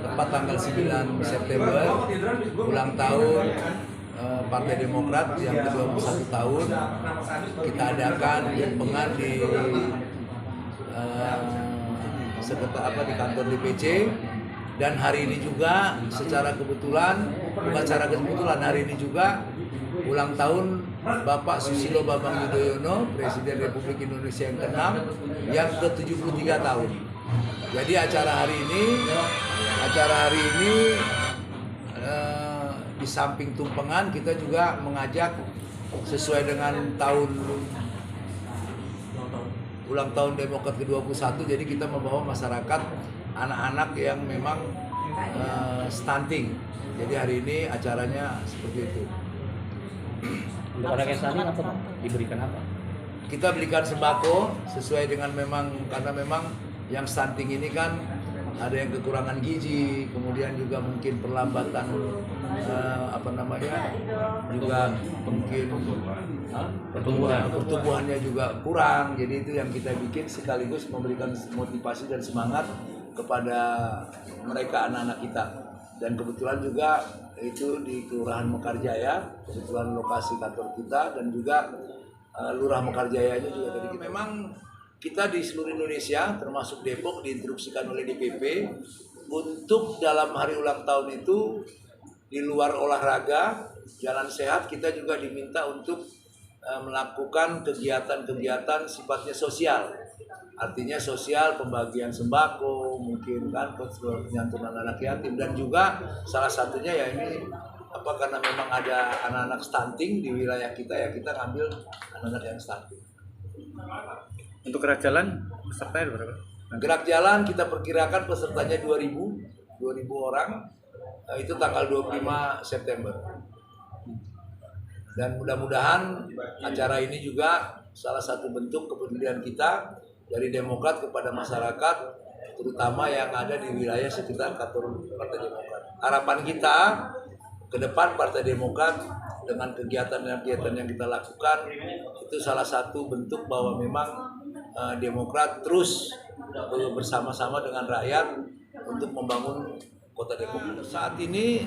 Tepat tanggal 9 September, ulang tahun Partai Demokrat yang ke-21 tahun, kita adakan tumpengan di di kantor DPC. Dan hari ini juga secara kebetulan, hari ini juga ulang tahun Bapak Susilo Bambang Yudhoyono, Presiden Republik Indonesia yang ke-6, yang ke-73 tahun. Jadi acara hari ini di samping tumpengan kita juga mengajak sesuai dengan ulang tahun Demokrat ke-21, jadi kita membawa masyarakat, anak-anak yang memang stunting. Jadi hari ini acaranya seperti itu. Untuk anak yang stunting apa diberikan apa? Kita berikan sembako sesuai dengan karena memang yang stunting ini kan ada yang kekurangan gizi, kemudian juga mungkin perlambatan juga mungkin pertumbuhannya juga kurang. Jadi itu yang kita bikin sekaligus memberikan motivasi dan semangat kepada mereka, anak-anak kita. Dan kebetulan juga itu di Kelurahan Mekarjaya, kebetulan lokasi kantor kita, dan juga Lurah Mekarjayanya juga dari kita. Memang kita di seluruh Indonesia, termasuk Depok, diinstruksikan oleh DPP untuk dalam hari ulang tahun itu, di luar olahraga, jalan sehat, kita juga diminta untuk melakukan kegiatan-kegiatan sifatnya sosial. Artinya sosial, pembagian sembako, mungkin kan penyantunan anak yatim, dan juga salah satunya ya ini karena memang ada anak-anak stunting di wilayah kita, ya kita ngambil anak-anak yang stunting. Untuk gerak jalan pesertanya berapa? Gerak jalan kita perkirakan pesertanya 2.000 orang, itu tanggal 25 September. Dan mudah-mudahan acara ini juga salah satu bentuk kepedulian kita dari Demokrat kepada masyarakat, terutama yang ada di wilayah sekitar kantor Partai Demokrat. Harapan kita ke depan Partai Demokrat dengan kegiatan-kegiatan yang kita lakukan, itu salah satu bentuk bahwa memang Demokrat terus bersama-sama dengan rakyat untuk membangun Kota Depok. Saat ini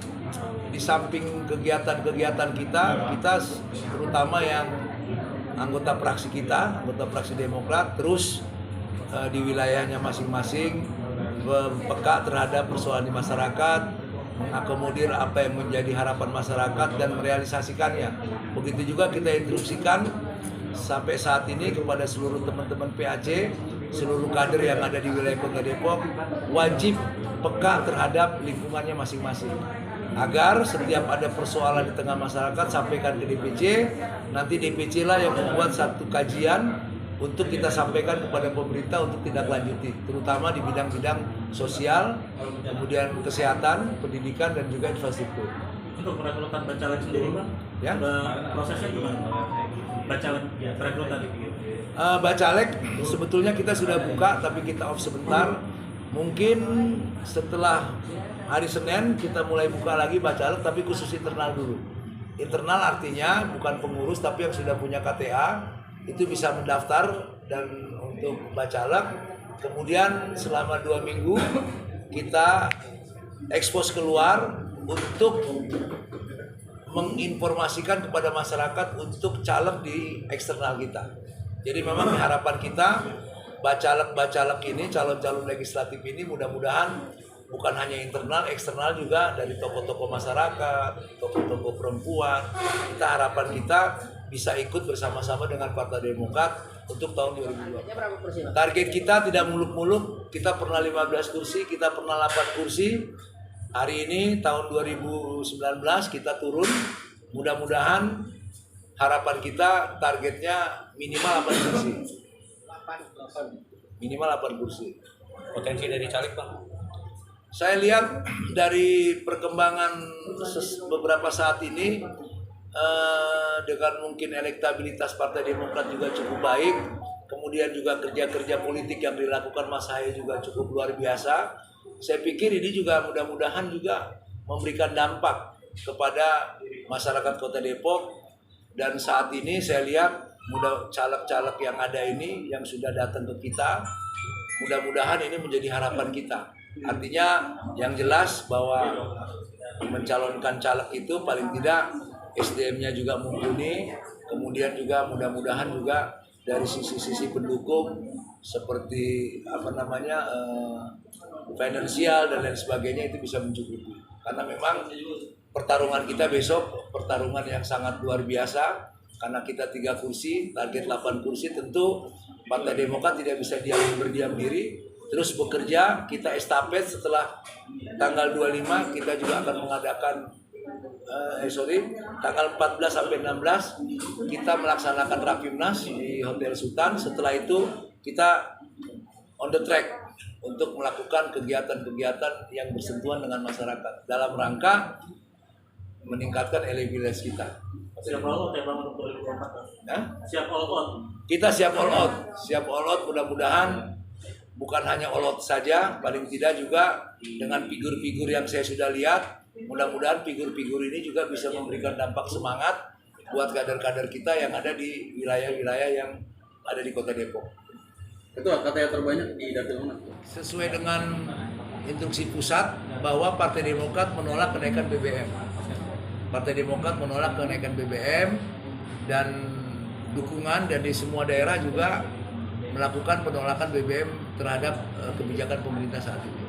di samping kegiatan-kegiatan kita terutama yang anggota fraksi Demokrat terus di wilayahnya masing-masing peka terhadap persoalan di masyarakat, mengakomodir apa yang menjadi harapan masyarakat dan merealisasikannya. Begitu juga kita instruksikan sampai saat ini kepada seluruh teman-teman PAC, seluruh kader yang ada di wilayah Kota Depok wajib peka terhadap lingkungannya masing-masing. Agar setiap ada persoalan di tengah masyarakat sampaikan ke DPC, nanti DPC lah yang membuat satu kajian untuk kita sampaikan kepada pemerintah untuk tindak lanjuti, terutama di bidang-bidang sosial, kemudian kesehatan, pendidikan, dan juga infrastruktur. Untuk perekrutan bacalek sendiri, Bang, ya? Prosesnya gimana? Bacalek, perekrutan? Bacalek sebetulnya kita sudah buka, tapi kita off sebentar. Mungkin setelah hari Senin kita mulai buka lagi bacalek, tapi khusus internal dulu. Internal artinya bukan pengurus, tapi yang sudah punya KTA itu bisa mendaftar dan untuk bacalek. Kemudian selama 2 minggu kita ekspos keluar untuk menginformasikan kepada masyarakat untuk caleg di eksternal kita. Jadi memang harapan kita bacalek ini, calon-calon legislatif ini mudah-mudahan bukan hanya internal, eksternal juga dari tokoh-tokoh masyarakat, tokoh-tokoh perempuan. Harapan kita bisa ikut bersama-sama dengan Partai Demokrat untuk tahun 2020. Target kita tidak muluk-muluk, kita pernah 15 kursi, kita pernah 8 kursi. Hari ini tahun 2019 kita turun, mudah-mudahan harapan kita targetnya minimal 8 kursi. Minimal 8 kursi. Potensi dari caleg, Bang? Saya lihat dari perkembangan beberapa saat ini dengan mungkin elektabilitas Partai Demokrat juga cukup baik, kemudian juga kerja-kerja politik yang dilakukan Mas Haye juga cukup luar biasa. Saya pikir ini juga mudah-mudahan juga memberikan dampak kepada masyarakat Kota Depok. Dan saat ini saya lihat caleg-caleg yang ada ini yang sudah datang ke kita, mudah-mudahan ini menjadi harapan kita. Artinya yang jelas bahwa mencalonkan caleg itu paling tidak SDM-nya juga mumpuni, kemudian juga mudah-mudahan juga dari sisi-sisi pendukung seperti finansial dan lain sebagainya itu bisa mencukupi. Karena memang pertarungan kita besok pertarungan yang sangat luar biasa, karena kita 3 kursi, target 8 kursi, tentu Partai Demokrat tidak bisa berdiam diri, terus bekerja. Kita estafet setelah tanggal 25 kita juga akan mengadakan tanggal 14 sampai 16 kita melaksanakan Rapimnas di Hotel Sultan. Setelah itu kita on the track untuk melakukan kegiatan-kegiatan yang bersentuhan dengan masyarakat dalam rangka meningkatkan elektabilitas kita. Siap all out ya Bang untuk 2024? Siap all out. Kita siap all out. Siap all out, mudah-mudahan bukan hanya all out saja, paling tidak juga dengan figur-figur yang saya sudah lihat, mudah-mudahan figur-figur ini juga bisa memberikan dampak semangat buat kader-kader kita yang ada di wilayah-wilayah yang ada di Kota Depok. Ketua, kata yang terbanyak di dapil mana? Sesuai dengan instruksi pusat bahwa Partai Demokrat menolak kenaikan BBM. Partai Demokrat menolak kenaikan BBM dan dukungan dan di semua daerah juga melakukan penolakan BBM terhadap kebijakan pemerintah saat ini.